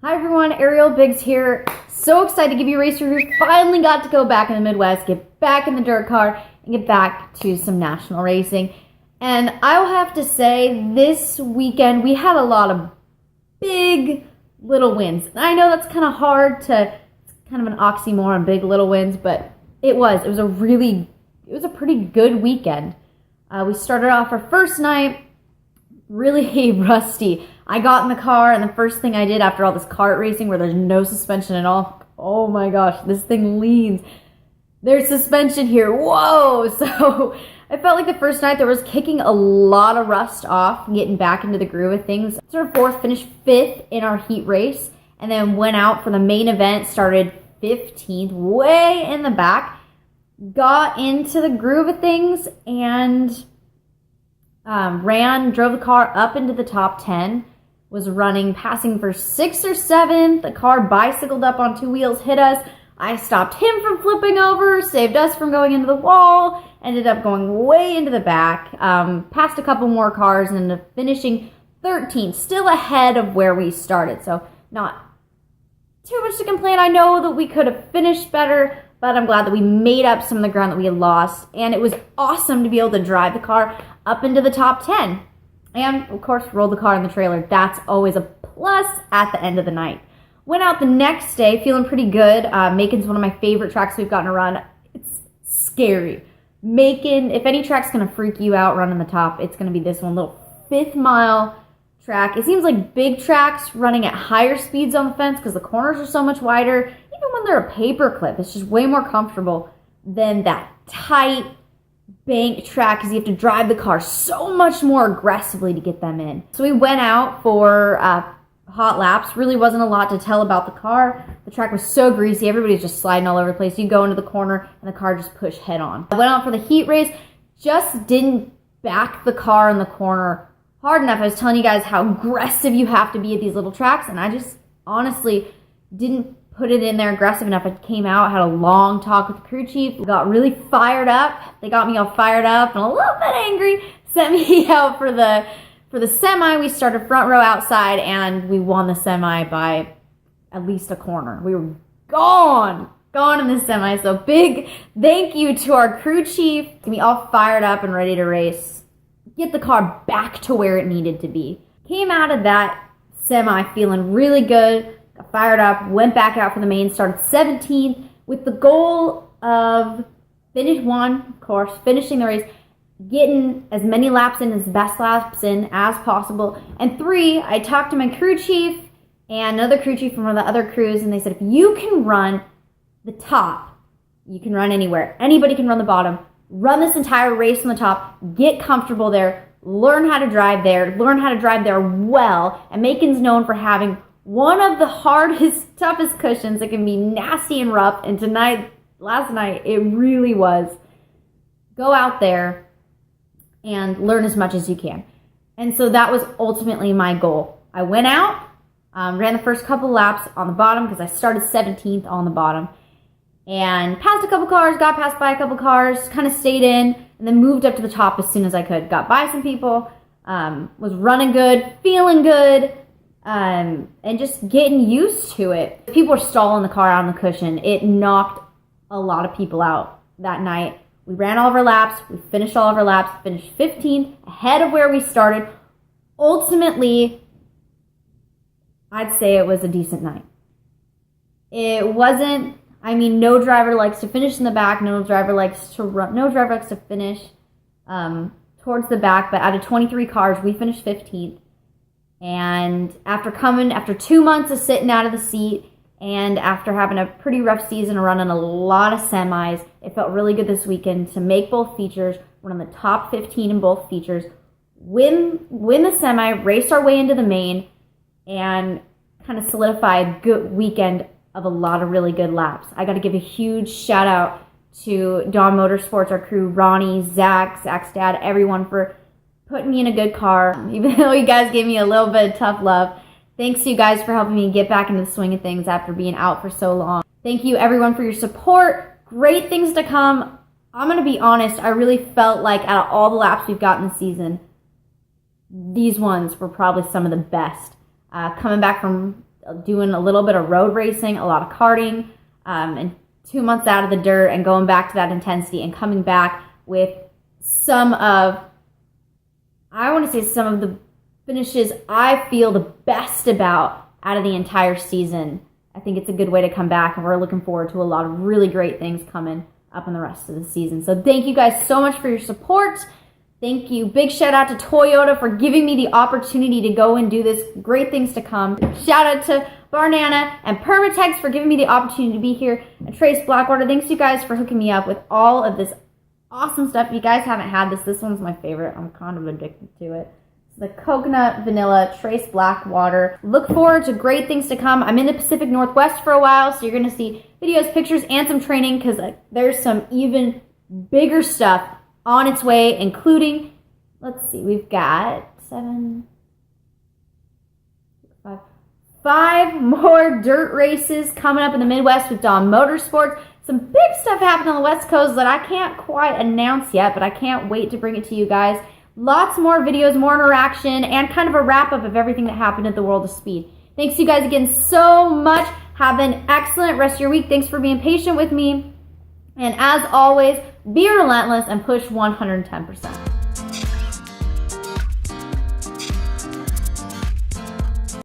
Hi everyone, Ariel Biggs here. So excited to give you a race review. Finally got to go back in the Midwest, get back in the dirt car, and get back to some national racing. And I'll have to say, this weekend we had a lot of big little wins. And I know that's kind of hard to, it's kind of an oxymoron, big little wins, but it was a pretty good weekend. We started off our first night really rusty. I got in the car, and the first thing I did after all this kart racing where there's no suspension at all, oh my gosh, this thing leans. There's suspension here. Whoa! So I felt like the first night there was kicking a lot of rust off, getting back into the groove of things. Sort of fourth, finished 5th in our heat race, and then went out for the main event, started 15th, way in the back, got into the groove of things, and drove the car up into the top 10, was running, passing for 6th or 7th. The car bicycled up on 2 wheels, hit us. I stopped him from flipping over, saved us from going into the wall, ended up going way into the back, passed a couple more cars, and ended up finishing 13th, still ahead of where we started. So not too much to complain. I know that we could have finished better, but I'm glad that we made up some of the ground that we had lost. And it was awesome to be able to drive the car up into the top 10. And, of course, roll the car in the trailer. That's always a plus at the end of the night. Went out the next day feeling pretty good. Macon's one of my favorite tracks we've gotten to run. It's scary. Macon, if any track's going to freak you out running the top, it's going to be this one. Little 5th mile track. It seems like big tracks running at higher speeds on the fence because the corners are so much wider. Even when they're a paper clip, it's just way more comfortable than that tight bank track because you have to drive the car so much more aggressively to get them in. So we went out for hot laps. Really wasn't a lot to tell about the car. The track was so greasy. Everybody's just sliding all over the place. You go into the corner and the car just pushed head on. I went out for the heat race. Just didn't back the car in the corner hard enough. I was telling you guys how aggressive you have to be at these little tracks, and I just honestly didn't put it in there aggressive enough. I came out, had a long talk with the crew chief, got really fired up. They got me all fired up and a little bit angry, sent me out for the semi. We started front row outside, and we won the semi by at least a corner. We were gone in the semi. So big thank you to our crew chief. Get me all fired up and ready to race. Get the car back to where it needed to be. Came out of that semi feeling really good. Got fired up, went back out for the main, started 17th with the goal of finishing the race, getting as many laps in, as best laps in as possible. And 3, I talked to my crew chief and another crew chief from one of the other crews, and they said, if you can run the top, you can run anywhere. Anybody can run the bottom. Run this entire race on the top, get comfortable there, learn how to drive there well. And Macon's known for having one of the hardest, toughest cushions that can be nasty and rough. And last night, it really was. Go out there and learn as much as you can. And so that was ultimately my goal. I went out, ran the first couple laps on the bottom because I started 17th on the bottom. And passed a couple cars, got passed by a couple cars, kind of stayed in, and then moved up to the top as soon as I could. Got by some people, was running good, feeling good, and just getting used to it. People were stalling the car out on the cushion. It knocked a lot of people out that night. We ran all of our laps. We finished all of our laps. Finished 15th, ahead of where we started. Ultimately, I'd say it was a decent night. It wasn't, no driver likes to finish in the back. No driver likes to finish towards the back. But out of 23 cars, we finished 15th. And after 2 months of sitting out of the seat, and after having a pretty rough season, running a lot of semis, it felt really good this weekend to make both features, run in the top 15 in both features, win the semi, race our way into the main, and kind of solidify a good weekend of a lot of really good laps. I got to give a huge shout out to Dawn Motorsports, our crew, Ronnie, Zach's dad, everyone for putting me in a good car. Even though you guys gave me a little bit of tough love, thanks to you guys for helping me get back into the swing of things after being out for so long. Thank you everyone for your support. Great things to come. I'm going to be honest, I really felt like out of all the laps we've gotten this season, these ones were probably some of the best. Coming back from doing a little bit of road racing, a lot of karting, and 2 months out of the dirt and going back to that intensity and coming back with some of the finishes I feel the best about out of the entire season. I think it's a good way to come back, and we're looking forward to a lot of really great things coming up in the rest of the season. So thank you guys so much for your support. Thank you. Big shout out to Toyota for giving me the opportunity to go and do this. Great things to come. Shout out to Barnana and Permatex for giving me the opportunity to be here. And Trace Blackwater, thanks you guys for hooking me up with all of this awesome stuff. If you guys haven't had this one's my favorite. I'm kind of addicted to it. It's the Coconut Vanilla Trace Blackwater. Look forward to great things to come. I'm in the Pacific Northwest for a while, so you're going to see videos, pictures, and some training because there's some even bigger stuff on its way, including, let's see, we've got 5 more dirt races coming up in the Midwest with Dawn Motorsports. Some big stuff happening on the West Coast that I can't quite announce yet, but I can't wait to bring it to you guys. Lots more videos, more interaction, and kind of a wrap-up of everything that happened at the World of Speed. Thanks you guys again so much. Have an excellent rest of your week. Thanks for being patient with me. And as always, be relentless and push 110%.